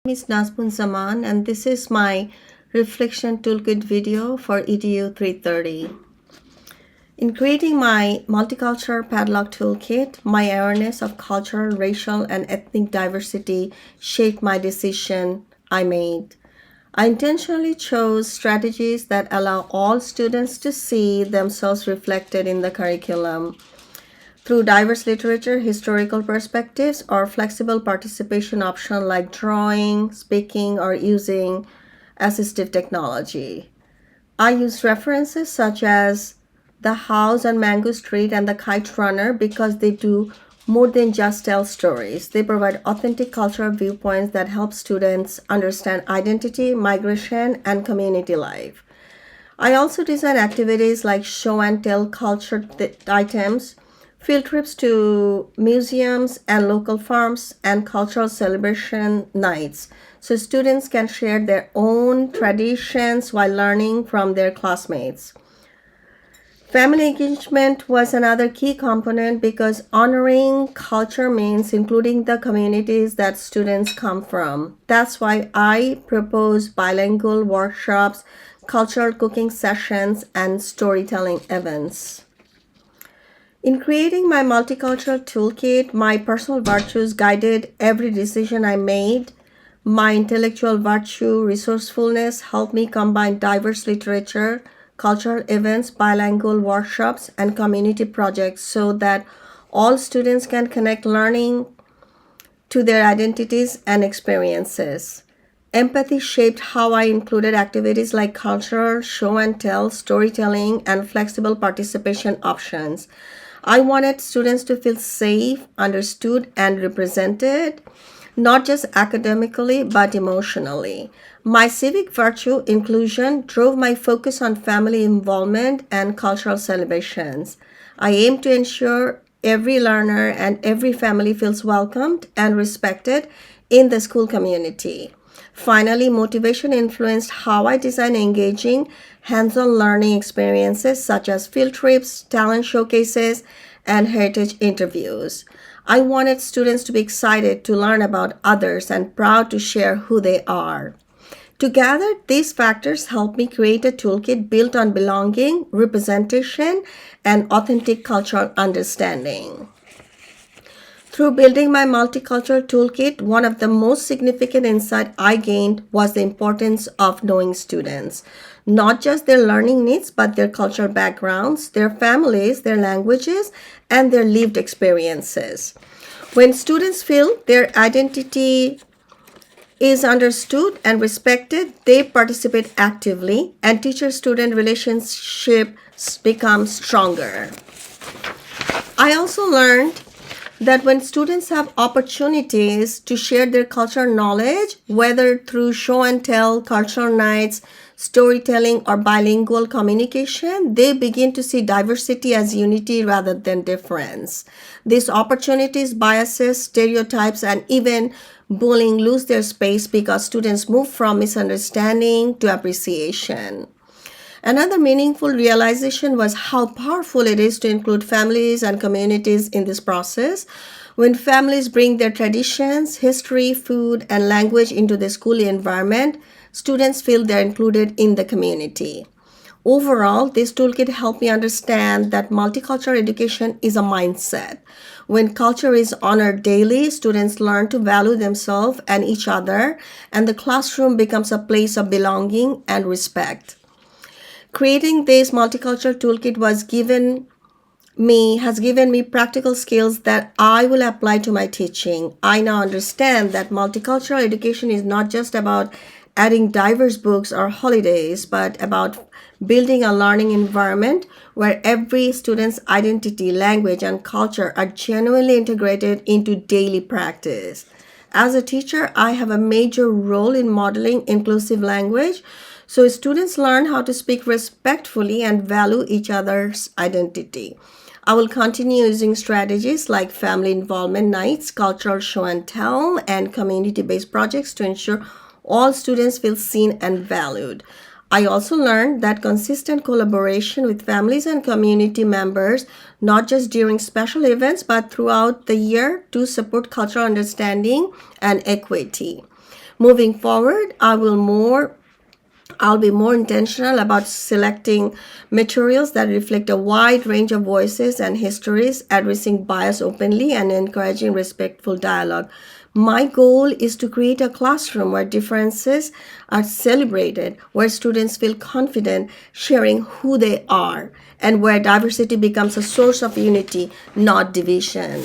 Is Nazmun Zaman, and this is my reflection toolkit video for EDU 330. In creating my multicultural padlock toolkit, my awareness of cultural, racial, and ethnic diversity shaped my decision I made. I intentionally chose strategies that allow all students to see themselves reflected in the curriculum through diverse literature, historical perspectives, or flexible participation options like drawing, speaking, or using assistive technology. I use references such as The House on Mango Street and The Kite Runner because they do more than just tell stories. They provide authentic cultural viewpoints that help students understand identity, migration, and community life. I also design activities like show and tell culture items, field trips to museums and local farms, and cultural celebration nights so students can share their own traditions while learning from their classmates. Family engagement was another key component because honoring culture means including the communities that students come from. That's why I propose bilingual workshops, cultural cooking sessions, and storytelling events. In creating my multicultural toolkit, my personal virtues guided every decision I made. My intellectual virtue, resourcefulness, helped me combine diverse literature, cultural events, bilingual workshops, and community projects so that all students can connect learning to their identities and experiences. Empathy shaped how I included activities like cultural, show and tell, storytelling, and flexible participation options. I wanted students to feel safe, understood, and represented, not just academically, but emotionally. My civic virtue, inclusion, drove my focus on family involvement and cultural celebrations. I aim to ensure every learner and every family feels welcomed and respected in the school community. Finally, motivation influenced how I design engaging, hands-on learning experiences such as field trips, talent showcases, and heritage interviews. I wanted students to be excited to learn about others and proud to share who they are. Together, these factors help me create a toolkit built on belonging, representation, and authentic cultural understanding. Through building my multicultural toolkit, one of the most significant insights I gained was the importance of knowing students, not just their learning needs, but their cultural backgrounds, their families, their languages, and their lived experiences. When students feel their identity is understood and respected, they participate actively, and teacher-student relationships become stronger. I also learned that when students have opportunities to share their cultural knowledge, whether through show and tell, cultural nights, storytelling, or bilingual communication, they begin to see diversity as unity rather than difference. These opportunities, biases, stereotypes, and even bullying lose their space because students move from misunderstanding to appreciation. Another meaningful realization was how powerful it is to include families and communities in this process. When families bring their traditions, history, food, and language into the school environment, students feel they're included in the community. Overall, this toolkit helped me understand that multicultural education is a mindset. When culture is honored daily, students learn to value themselves and each other, and the classroom becomes a place of belonging and respect. Creating this multicultural toolkit has given me practical skills that I will apply to my teaching. I now understand that multicultural education is not just about adding diverse books or holidays, but about building a learning environment where every student's identity, language, and culture are genuinely integrated into daily practice. As a teacher, I have a major role in modeling inclusive language so students learn how to speak respectfully and value each other's identity. I will continue using strategies like family involvement nights, cultural show and tell, and community-based projects to ensure all students feel seen and valued. I also learned that consistent collaboration with families and community members, not just during special events, but throughout the year to support cultural understanding and equity. Moving forward, I'll be more intentional about selecting materials that reflect a wide range of voices and histories, addressing bias openly and encouraging respectful dialogue. My goal is to create a classroom where differences are celebrated, where students feel confident sharing who they are, and where diversity becomes a source of unity, not division.